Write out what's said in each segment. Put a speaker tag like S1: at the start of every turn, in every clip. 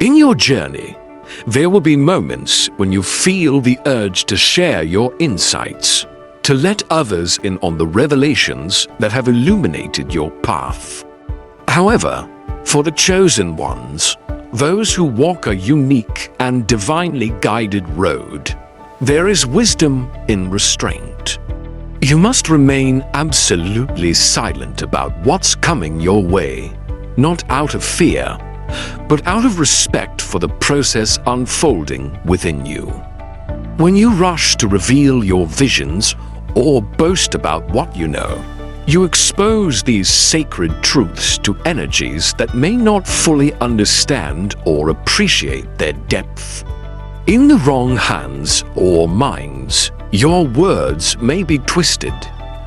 S1: In your journey, there will be moments when you feel the urge to share your insights, to let others in on the revelations that have illuminated your path. However, for the chosen ones, those who walk a unique and divinely guided road, there is wisdom in restraint. You must remain absolutely silent about what's coming your way, not out of fear, but out of respect for the process unfolding within you. When you rush to reveal your visions or boast about what you know, you expose these sacred truths to energies that may not fully understand or appreciate their depth. In the wrong hands or minds, your words may be twisted,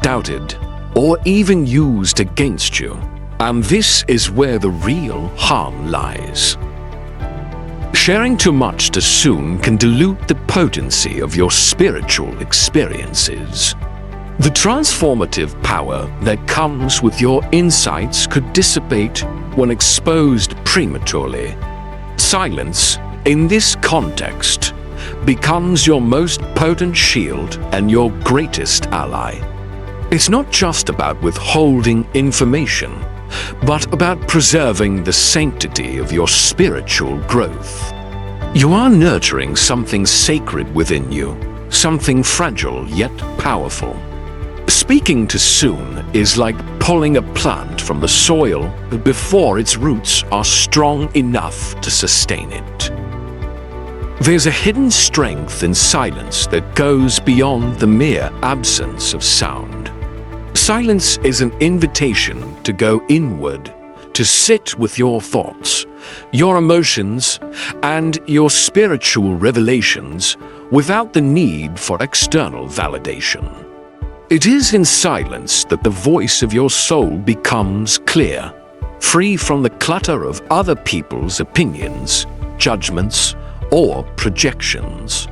S1: doubted, or even used against you, and this is where the real harm lies. Sharing too much too soon can dilute the potency of your spiritual experiences. The transformative power that comes with your insights could dissipate when exposed prematurely. Silence, in this context, becomes your most potent shield and your greatest ally. It's not just about withholding information, but about preserving the sanctity of your spiritual growth. You are nurturing something sacred within you, something fragile yet powerful. Speaking too soon is like pulling a plant from the soil before its roots are strong enough to sustain it. There's a hidden strength in silence that goes beyond the mere absence of sound. Silence is an invitation to go inward, to sit with your thoughts, your emotions, and your spiritual revelations without the need for external validation. It is in silence that the voice of your soul becomes clear, free from the clutter of other people's opinions, judgments, or projections.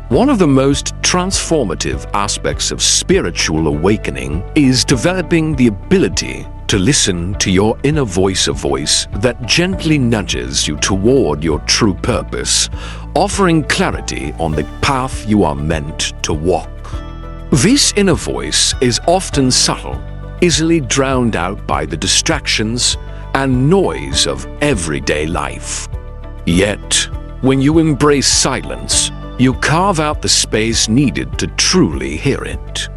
S1: One of the most transformative aspects of spiritual awakening is developing the ability to listen to your inner voice, a voice that gently nudges you toward your true purpose, offering clarity on the path you are meant to walk. This inner voice is often subtle, easily drowned out by the distractions and noise of everyday life. Yet, when you embrace silence, you carve out the space needed to truly hear it.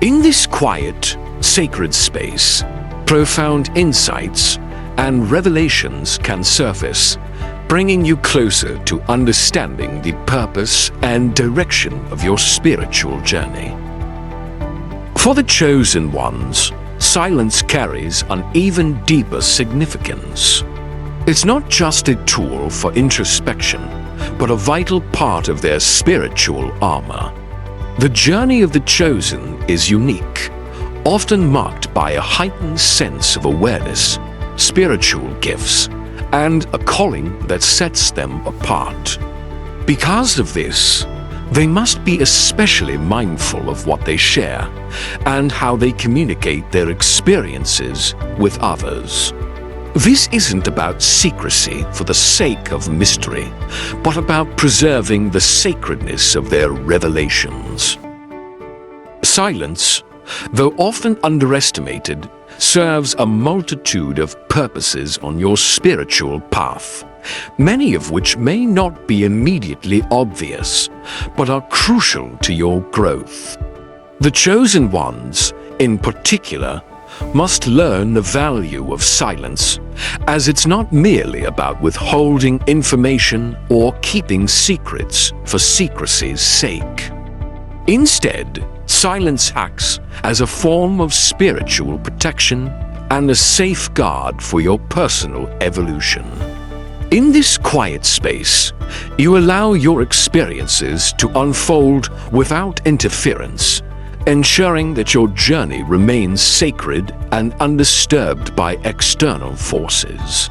S1: In this quiet, sacred space, profound insights and revelations can surface, bringing you closer to understanding the purpose and direction of your spiritual journey. For the chosen ones, silence carries an even deeper significance. It's not just a tool for introspection, but a vital part of their spiritual armor. The journey of the chosen is unique, often marked by a heightened sense of awareness, spiritual gifts, and a calling that sets them apart. Because of this, they must be especially mindful of what they share and how they communicate their experiences with others. This isn't about secrecy for the sake of mystery, but about preserving the sacredness of their revelations. Silence, though often underestimated, serves a multitude of purposes on your spiritual path, many of which may not be immediately obvious, but are crucial to your growth. The chosen ones, in particular, must learn the value of silence, as it's not merely about withholding information or keeping secrets for secrecy's sake. Instead, silence acts as a form of spiritual protection and a safeguard for your personal evolution. In this quiet space, you allow your experiences to unfold without interference, ensuring that your journey remains sacred and undisturbed by external forces.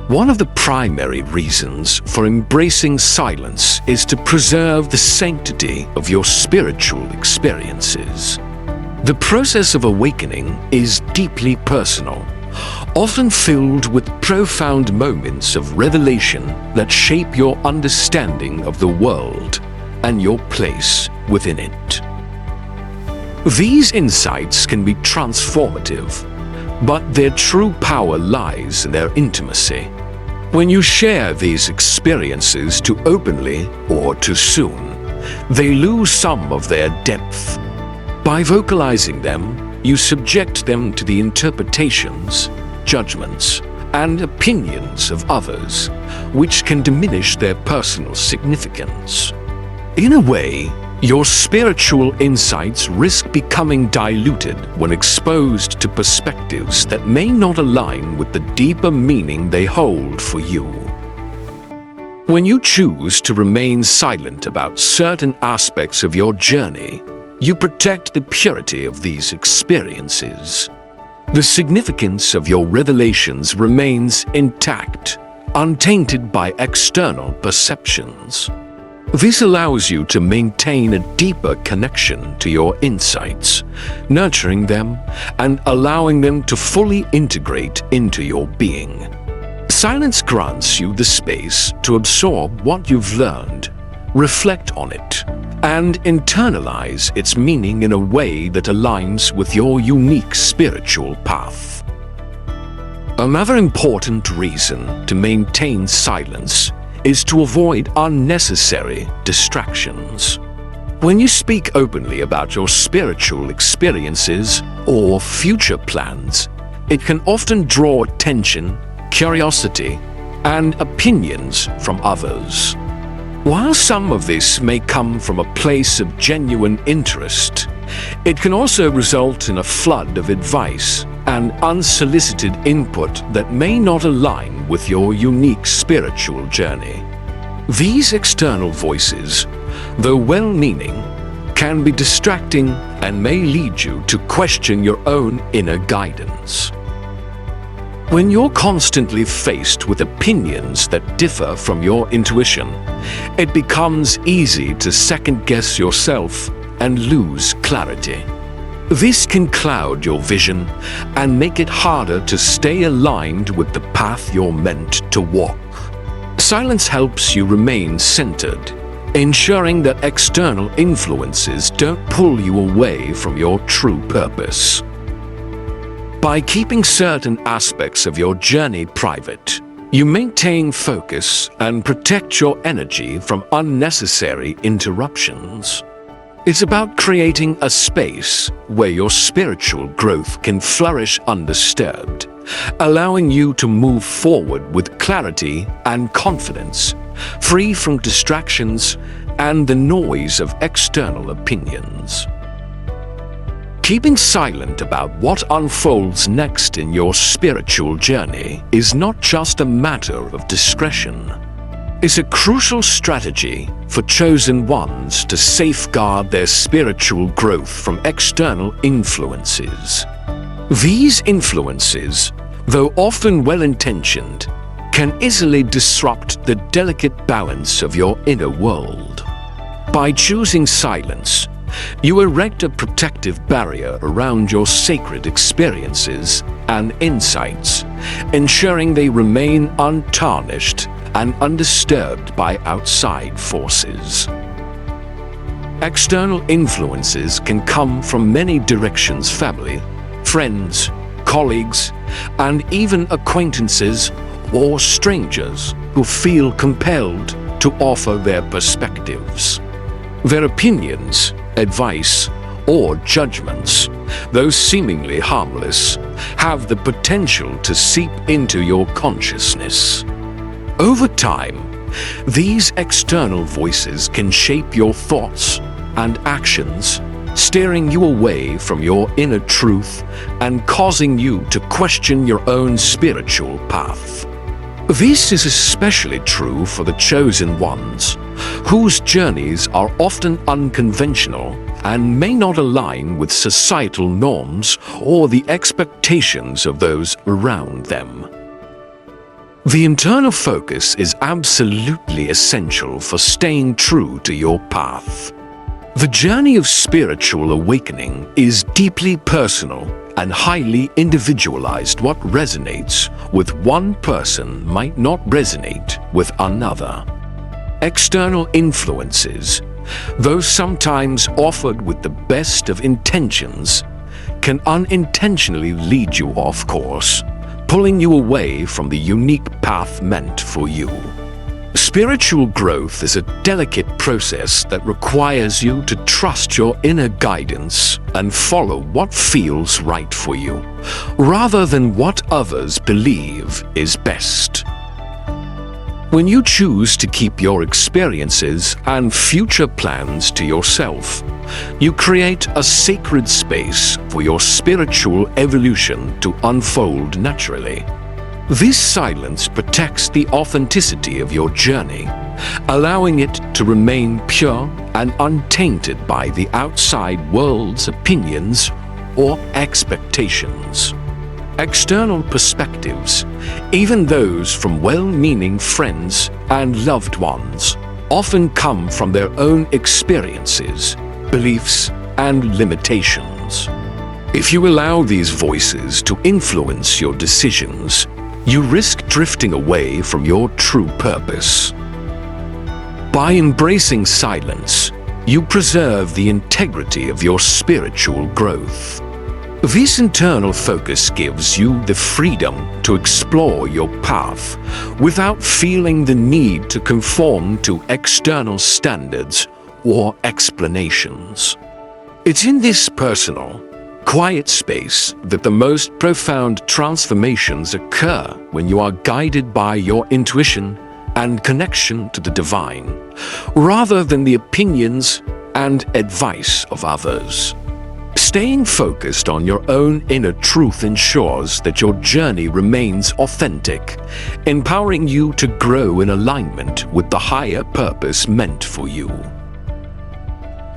S1: One of the primary reasons for embracing silence is to preserve the sanctity of your spiritual experiences. The process of awakening is deeply personal, often filled with profound moments of revelation that shape your understanding of the world and your place within it. These insights can be transformative, but their true power lies in their intimacy. When you share these experiences too openly or too soon, they lose some of their depth. By vocalizing them, you subject them to the interpretations, judgments, and opinions of others, which can diminish their personal significance. In a way, your spiritual insights risk becoming diluted when exposed to perspectives that may not align with the deeper meaning they hold for you. When you choose to remain silent about certain aspects of your journey, you protect the purity of these experiences. The significance of your revelations remains intact, untainted by external perceptions. This allows you to maintain a deeper connection to your insights, nurturing them and allowing them to fully integrate into your being. Silence grants you the space to absorb what you've learned, reflect on it, and internalize its meaning in a way that aligns with your unique spiritual path. Another important reason to maintain silence is to avoid unnecessary distractions. When you speak openly about your spiritual experiences or future plans, it can often draw attention, curiosity, and opinions from others. While some of this may come from a place of genuine interest, it can also result in a flood of advice and unsolicited input that may not align with your unique spiritual journey. These external voices, though well-meaning, can be distracting and may lead you to question your own inner guidance. When you're constantly faced with opinions that differ from your intuition, it becomes easy to second-guess yourself and lose clarity. This can cloud your vision and make it harder to stay aligned with the path you're meant to walk. Silence helps you remain centered, ensuring that external influences don't pull you away from your true purpose. By keeping certain aspects of your journey private, you maintain focus and protect your energy from unnecessary interruptions. It's about creating a space where your spiritual growth can flourish undisturbed, allowing you to move forward with clarity and confidence, free from distractions and the noise of external opinions. Keeping silent about what unfolds next in your spiritual journey is not just a matter of discretion. It's a crucial strategy for chosen ones to safeguard their spiritual growth from external influences. These influences, though often well-intentioned, can easily disrupt the delicate balance of your inner world. By choosing silence, you erect a protective barrier around your sacred experiences and insights, ensuring they remain untarnished and undisturbed by outside forces. External influences can come from many directions: family, friends, colleagues, and even acquaintances or strangers who feel compelled to offer their perspectives. Their opinions, advice, or judgments, though seemingly harmless, have the potential to seep into your consciousness. Over time, these external voices can shape your thoughts and actions, steering you away from your inner truth and causing you to question your own spiritual path. This is especially true for the chosen ones, whose journeys are often unconventional and may not align with societal norms or the expectations of those around them. The internal focus is absolutely essential for staying true to your path. The journey of spiritual awakening is deeply personal and highly individualized. What resonates with one person might not resonate with another. External influences, though sometimes offered with the best of intentions, can unintentionally lead you off course, pulling you away from the unique path meant for you. Spiritual growth is a delicate process that requires you to trust your inner guidance and follow what feels right for you, rather than what others believe is best. When you choose to keep your experiences and future plans to yourself, you create a sacred space for your spiritual evolution to unfold naturally. This silence protects the authenticity of your journey, allowing it to remain pure and untainted by the outside world's opinions or expectations. External perspectives, even those from well-meaning friends and loved ones, often come from their own experiences, beliefs, and limitations. If you allow these voices to influence your decisions, you risk drifting away from your true purpose. By embracing silence, you preserve the integrity of your spiritual growth. This internal focus gives you the freedom to explore your path without feeling the need to conform to external standards or explanations. It's in this personal, quiet space that the most profound transformations occur when you are guided by your intuition and connection to the divine, rather than the opinions and advice of others. Staying focused on your own inner truth ensures that your journey remains authentic, empowering you to grow in alignment with the higher purpose meant for you.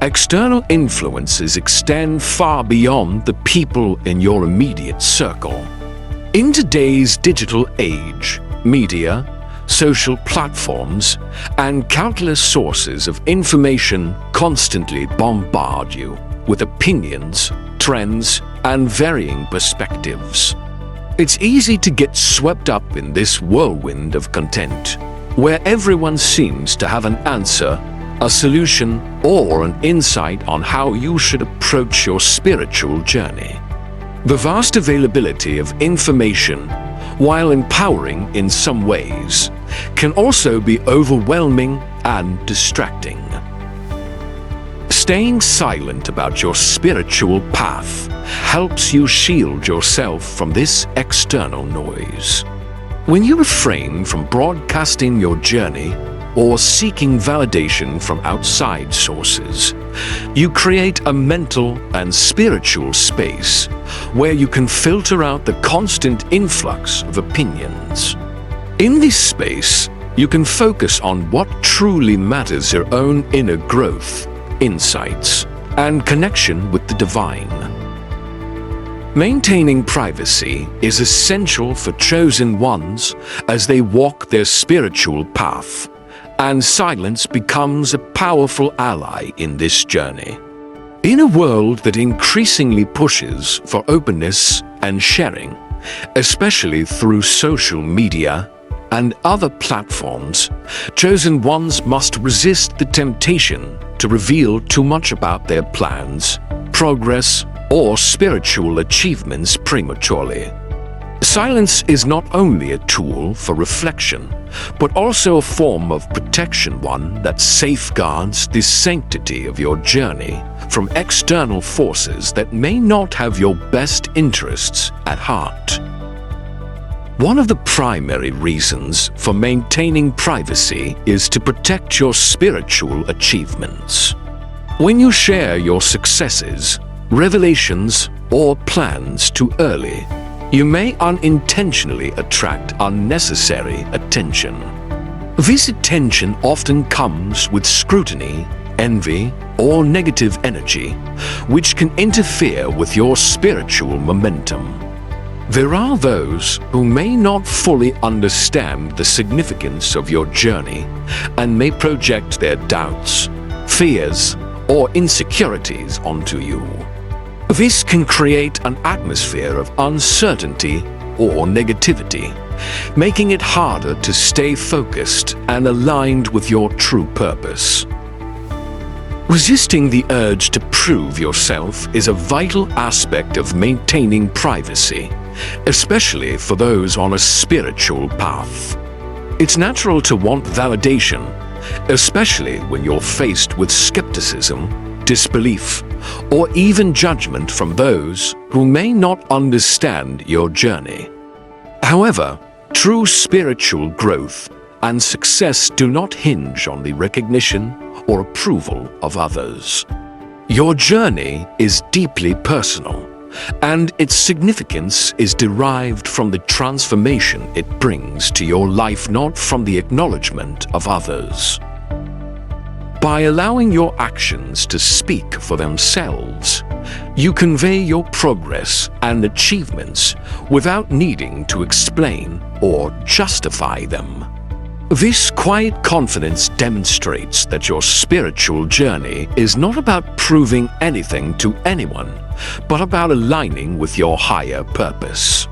S1: External influences extend far beyond the people in your immediate circle. In today's digital age, media, social platforms, and countless sources of information constantly bombard you with opinions, trends, and varying perspectives. It's easy to get swept up in this whirlwind of content, where everyone seems to have an answer, a solution, or an insight on how you should approach your spiritual journey. The vast availability of information, while empowering in some ways, can also be overwhelming and distracting. Staying silent about your spiritual path helps you shield yourself from this external noise. When you refrain from broadcasting your journey or seeking validation from outside sources, you create a mental and spiritual space where you can filter out the constant influx of opinions. In this space, you can focus on what truly matters: your own inner growth, insights, and connection with the divine. Maintaining privacy is essential for chosen ones as they walk their spiritual path, and silence becomes a powerful ally in this journey. In a world that increasingly pushes for openness and sharing, especially through social media and other platforms, chosen ones must resist the temptation to reveal too much about their plans, progress, or spiritual achievements prematurely. Silence is not only a tool for reflection, but also a form of protection, one that safeguards the sanctity of your journey from external forces that may not have your best interests at heart. One of the primary reasons for maintaining privacy is to protect your spiritual achievements. When you share your successes, revelations, or plans too early, you may unintentionally attract unnecessary attention. This attention often comes with scrutiny, envy, or negative energy, which can interfere with your spiritual momentum. There are those who may not fully understand the significance of your journey and may project their doubts, fears, or insecurities onto you. This can create an atmosphere of uncertainty or negativity, making it harder to stay focused and aligned with your true purpose. Resisting the urge to prove yourself is a vital aspect of maintaining privacy, especially for those on a spiritual path. It's natural to want validation, especially when you're faced with skepticism, disbelief, or even judgment from those who may not understand your journey. However, true spiritual growth and success do not hinge on the recognition or approval of others. Your journey is deeply personal, and its significance is derived from the transformation it brings to your life, not from the acknowledgement of others. By allowing your actions to speak for themselves, you convey your progress and achievements without needing to explain or justify them. This quiet confidence demonstrates that your spiritual journey is not about proving anything to anyone, but about aligning with your higher purpose.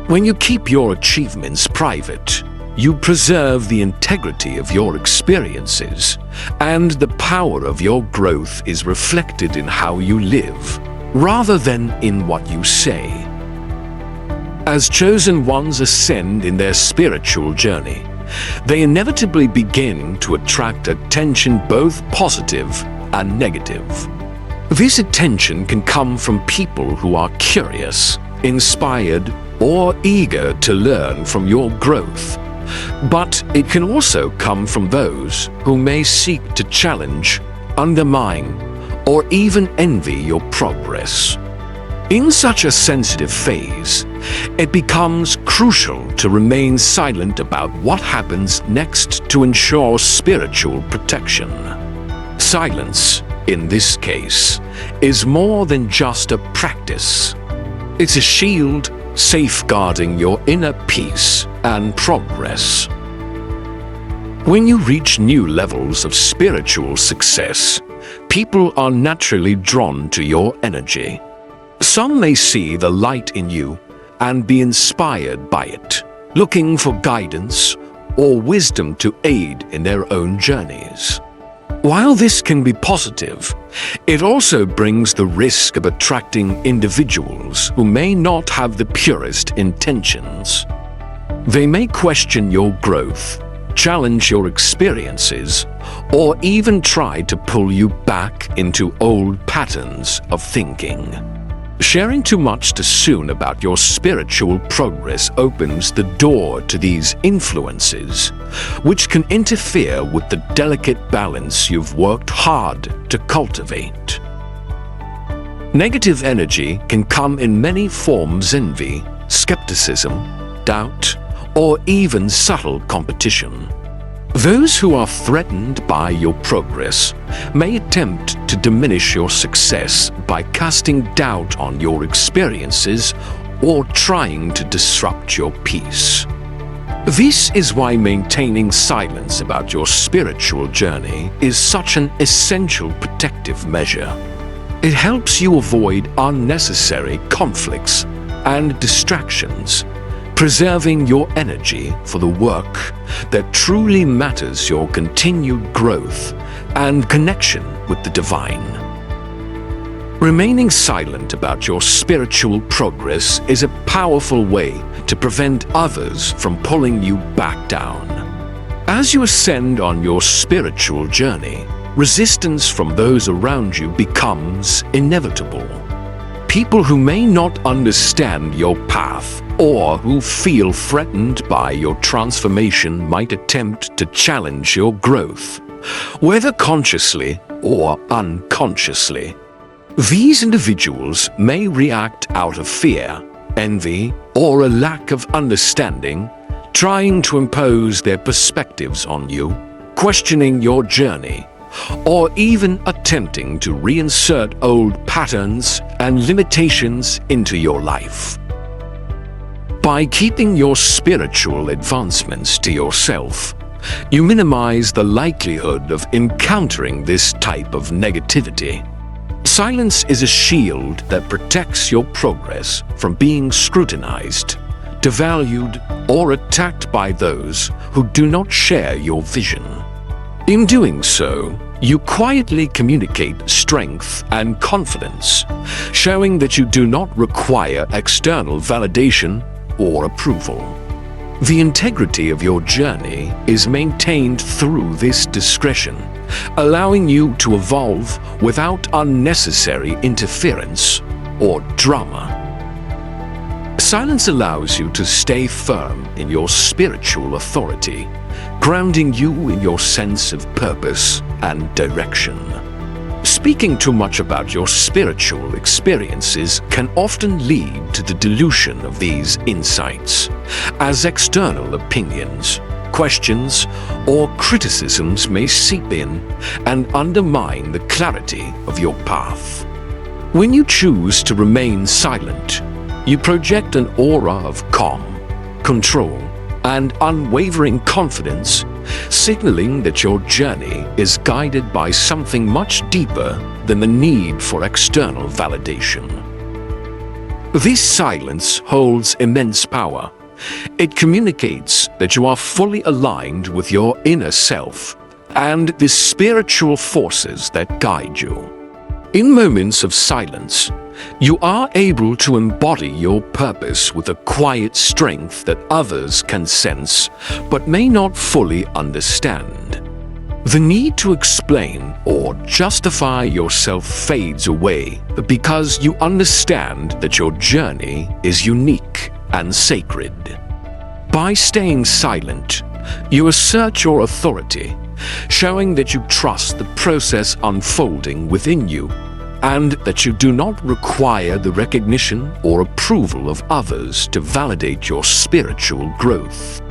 S1: When you keep your achievements private, you preserve the integrity of your experiences, and the power of your growth is reflected in how you live, rather than in what you say. As chosen ones ascend in their spiritual journey, they inevitably begin to attract attention, both positive and negative. This attention can come from people who are curious, inspired, or eager to learn from your growth. But it can also come from those who may seek to challenge, undermine, or even envy your progress. In such a sensitive phase, it becomes crucial to remain silent about what happens next to ensure spiritual protection. Silence, in this case, is more than just a practice. It's a shield safeguarding your inner peace and progress. When you reach new levels of spiritual success, people are naturally drawn to your energy. Some may see the light in you and be inspired by it, looking for guidance or wisdom to aid in their own journeys. While this can be positive, it also brings the risk of attracting individuals who may not have the purest intentions. They may question your growth, challenge your experiences, or even try to pull you back into old patterns of thinking. Sharing too much too soon about your spiritual progress opens the door to these influences, which can interfere with the delicate balance you've worked hard to cultivate. Negative energy can come in many forms: envy, skepticism, doubt, or even subtle competition. Those who are threatened by your progress may attempt to diminish your success by casting doubt on your experiences or trying to disrupt your peace. This is why maintaining silence about your spiritual journey is such an essential protective measure. It helps you avoid unnecessary conflicts and distractions, preserving your energy for the work that truly matters: your continued growth and connection with the divine. Remaining silent about your spiritual progress is a powerful way to prevent others from pulling you back down. As you ascend on your spiritual journey, resistance from those around you becomes inevitable. People who may not understand your path or who feel threatened by your transformation might attempt to challenge your growth, whether consciously or unconsciously. These individuals may react out of fear, envy, or a lack of understanding, trying to impose their perspectives on you, questioning your journey, or even attempting to reinsert old patterns and limitations into your life. By keeping your spiritual advancements to yourself, you minimize the likelihood of encountering this type of negativity. Silence is a shield that protects your progress from being scrutinized, devalued, or attacked by those who do not share your vision. In doing so, you quietly communicate strength and confidence, showing that you do not require external validation or approval. The integrity of your journey is maintained through this discretion, allowing you to evolve without unnecessary interference or drama. Silence allows you to stay firm in your spiritual authority, grounding you in your sense of purpose and direction. Speaking too much about your spiritual experiences can often lead to the dilution of these insights, as external opinions, questions, or criticisms may seep in and undermine the clarity of your path. When you choose to remain silent, you project an aura of calm, control, and unwavering confidence, signaling that your journey is guided by something much deeper than the need for external validation. This silence holds immense power. It communicates that you are fully aligned with your inner self and the spiritual forces that guide you. In moments of silence, you are able to embody your purpose with a quiet strength that others can sense but may not fully understand. The need to explain or justify yourself fades away because you understand that your journey is unique and sacred. By staying silent, you assert your authority, showing that you trust the process unfolding within you and that you do not require the recognition or approval of others to validate your spiritual growth.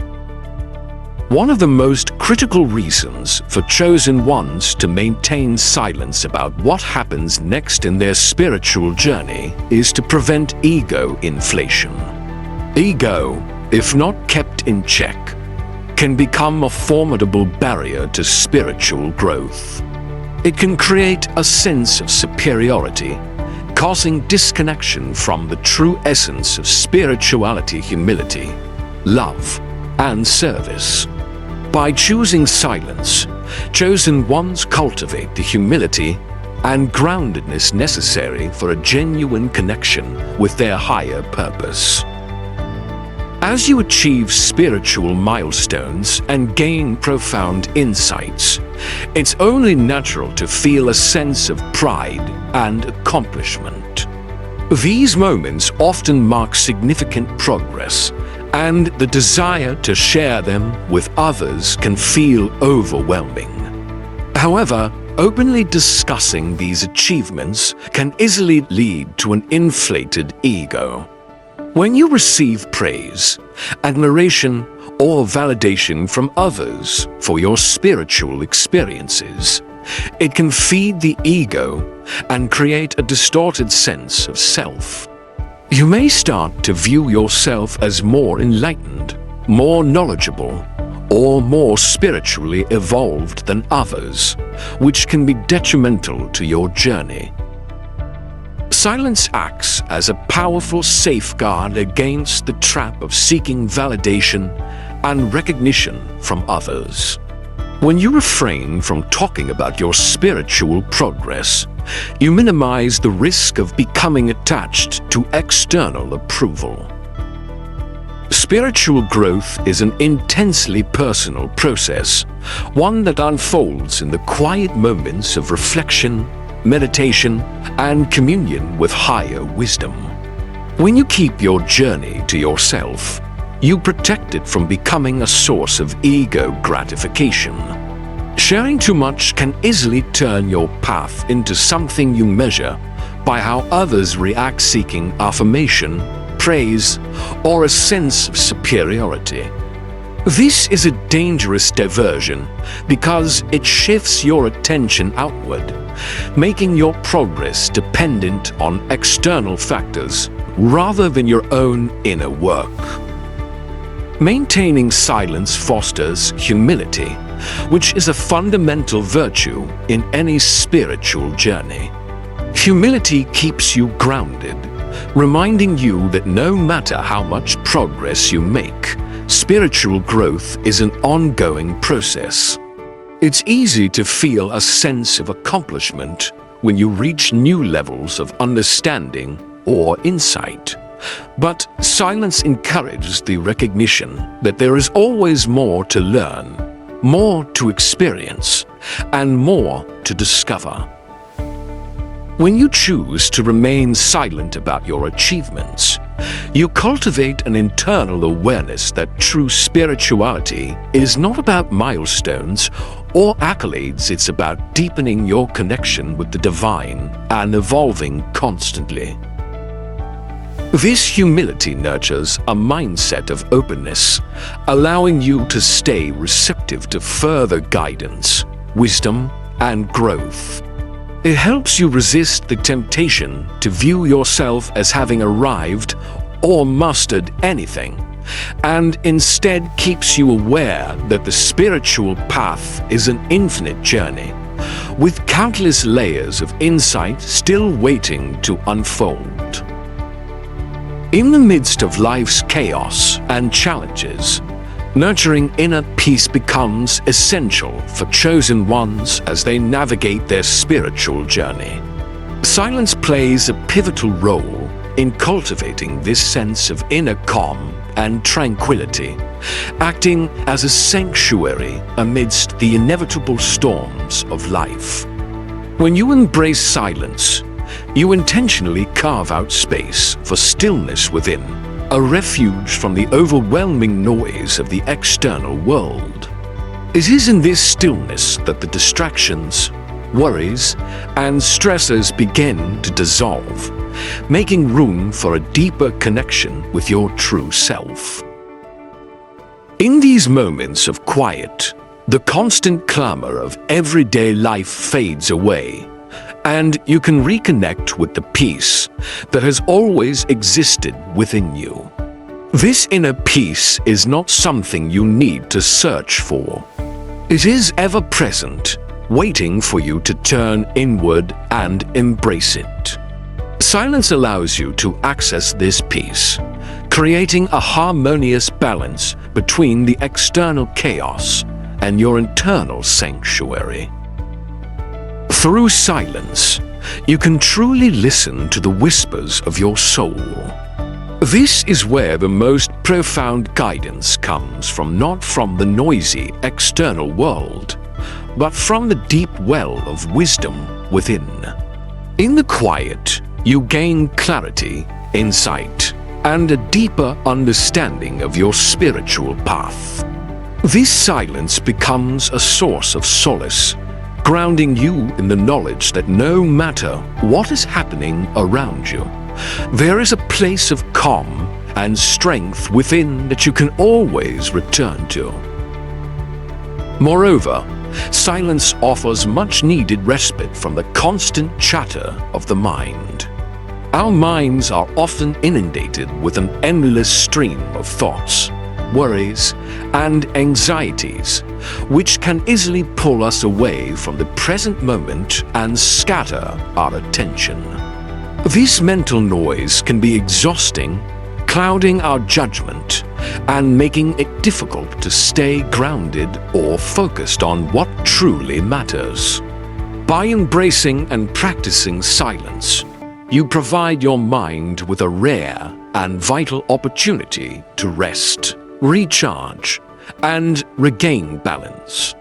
S1: One of the most critical reasons for chosen ones to maintain silence about what happens next in their spiritual journey is to prevent ego inflation. Ego, if not kept in check, can become a formidable barrier to spiritual growth. It can create a sense of superiority, causing disconnection from the true essence of spirituality: humility, love, and service. By choosing silence, chosen ones cultivate the humility and groundedness necessary for a genuine connection with their higher purpose. As you achieve spiritual milestones and gain profound insights, it's only natural to feel a sense of pride and accomplishment. These moments often mark significant progress, and the desire to share them with others can feel overwhelming. However, openly discussing these achievements can easily lead to an inflated ego. When you receive praise, admiration, or validation from others for your spiritual experiences, it can feed the ego and create a distorted sense of self. You may start to view yourself as more enlightened, more knowledgeable, or more spiritually evolved than others, which can be detrimental to your journey. Silence acts as a powerful safeguard against the trap of seeking validation and recognition from others. When you refrain from talking about your spiritual progress, you minimize the risk of becoming attached to external approval. Spiritual growth is an intensely personal process, one that unfolds in the quiet moments of reflection, meditation, and communion with higher wisdom. When you keep your journey to yourself, you protect it from becoming a source of ego gratification. Sharing too much can easily turn your path into something you measure by how others react, seeking affirmation, praise, or a sense of superiority. This is a dangerous diversion because it shifts your attention outward, making your progress dependent on external factors rather than your own inner work. Maintaining silence fosters humility, which is a fundamental virtue in any spiritual journey. humility keeps you grounded, reminding you that no matter how much progress you make, spiritual growth is an ongoing process. It's easy to feel a sense of accomplishment when you reach new levels of understanding or insight. But silence encourages the recognition that there is always more to learn, more to experience, and more to discover. When you choose to remain silent about your achievements, you cultivate an internal awareness that true spirituality is not about milestones or accolades, it's about deepening your connection with the divine and evolving constantly. This humility nurtures a mindset of openness, allowing you to stay receptive to further guidance, wisdom, and growth. It helps you resist the temptation to view yourself as having arrived or mastered anything, and instead keeps you aware that the spiritual path is an infinite journey, with countless layers of insight still waiting to unfold. In the midst of life's chaos and challenges, nurturing inner peace becomes essential for chosen ones as they navigate their spiritual journey. Silence plays a pivotal role in cultivating this sense of inner calm and tranquility, acting as a sanctuary amidst the inevitable storms of life. When you embrace silence, you intentionally carve out space for stillness within, a refuge from the overwhelming noise of the external world. It is in this stillness that the distractions, worries, and stressors begin to dissolve, making room for a deeper connection with your true self. In these moments of quiet, the constant clamor of everyday life fades away, and you can reconnect with the peace that has always existed within you. This inner peace is not something you need to search for. It is ever present, waiting for you to turn inward and embrace it. Silence allows you to access this peace, creating a harmonious balance between the external chaos and your internal sanctuary. Through silence, you can truly listen to the whispers of your soul. This is where the most profound guidance comes from, not from the noisy external world, but from the deep well of wisdom within. In the quiet, you gain clarity, insight, and a deeper understanding of your spiritual path. This silence becomes a source of solace, grounding you in the knowledge that no matter what is happening around you, there is a place of calm and strength within that you can always return to. Moreover, silence offers much-needed respite from the constant chatter of the mind. Our minds are often inundated with an endless stream of thoughts, worries, and anxieties, which can easily pull us away from the present moment and scatter our attention. This mental noise can be exhausting, clouding our judgment and making it difficult to stay grounded or focused on what truly matters. By embracing and practicing silence, you provide your mind with a rare and vital opportunity to rest, recharge, and regain balance.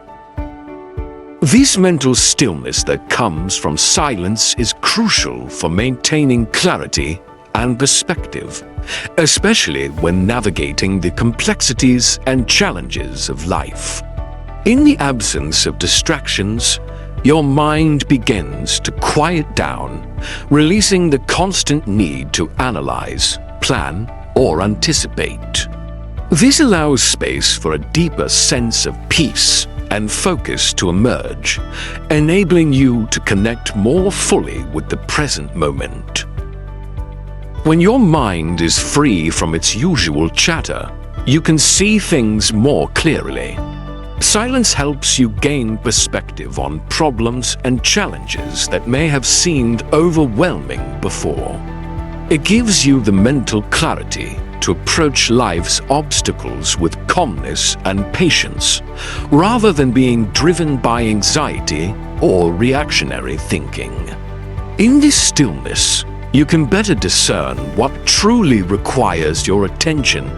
S1: This mental stillness that comes from silence is crucial for maintaining clarity and perspective, especially when navigating the complexities and challenges of life. In the absence of distractions, your mind begins to quiet down, releasing the constant need to analyze, plan, or anticipate. This allows space for a deeper sense of peace and focus to emerge, enabling you to connect more fully with the present moment. When your mind is free from its usual chatter, you can see things more clearly. Silence helps you gain perspective on problems and challenges that may have seemed overwhelming before. It gives you the mental clarity to approach life's obstacles with calmness and patience, rather than being driven by anxiety or reactionary thinking. In this stillness, you can better discern what truly requires your attention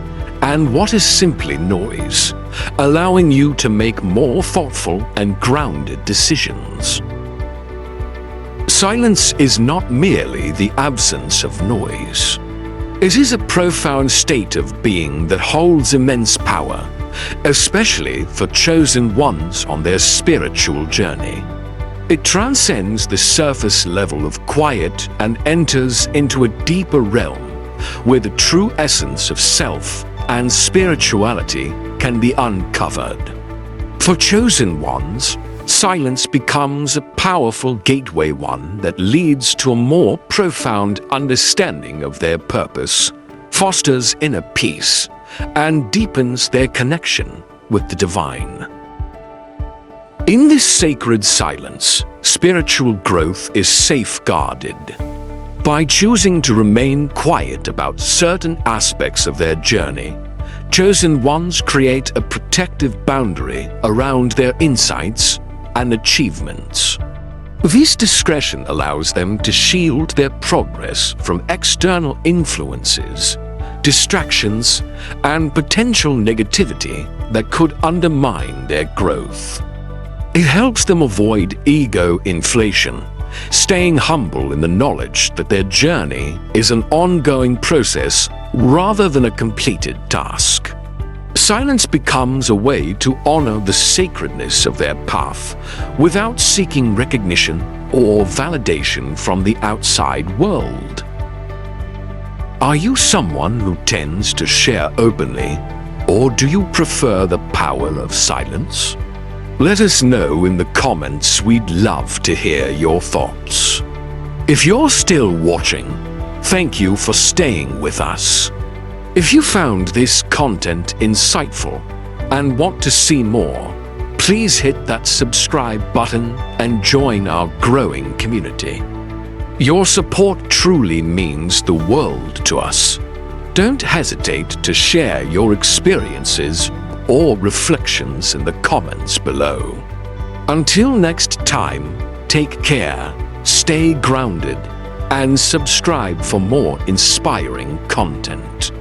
S1: and what is simply noise, allowing you to make more thoughtful and grounded decisions. Silence is not merely the absence of noise. It is a profound state of being that holds immense power, especially for chosen ones on their spiritual journey. It transcends the surface level of quiet and enters into a deeper realm where the true essence of self and spirituality can be uncovered. For chosen ones, silence becomes a powerful gateway, one that leads to a more profound understanding of their purpose, fosters inner peace, and deepens their connection with the divine. In this sacred silence, spiritual growth is safeguarded. By choosing to remain quiet about certain aspects of their journey, chosen ones create a protective boundary around their insights and achievements. This discretion allows them to shield their progress from external influences, distractions, and potential negativity that could undermine their growth. It helps them avoid ego inflation, staying humble in the knowledge that their journey is an ongoing process rather than a completed task. Silence becomes a way to honor the sacredness of their path without seeking recognition or validation from the outside world. Are you someone who tends to share openly, or do you prefer the power of silence? Let us know in the comments. We'd love to hear your thoughts. If you're still watching, thank you for staying with us. If you found this content insightful and want to see more, please hit that subscribe button and join our growing community. Your support truly means the world to us. Don't hesitate to share your experiences or reflections in the comments below. Until next time, take care, stay grounded, and subscribe for more inspiring content.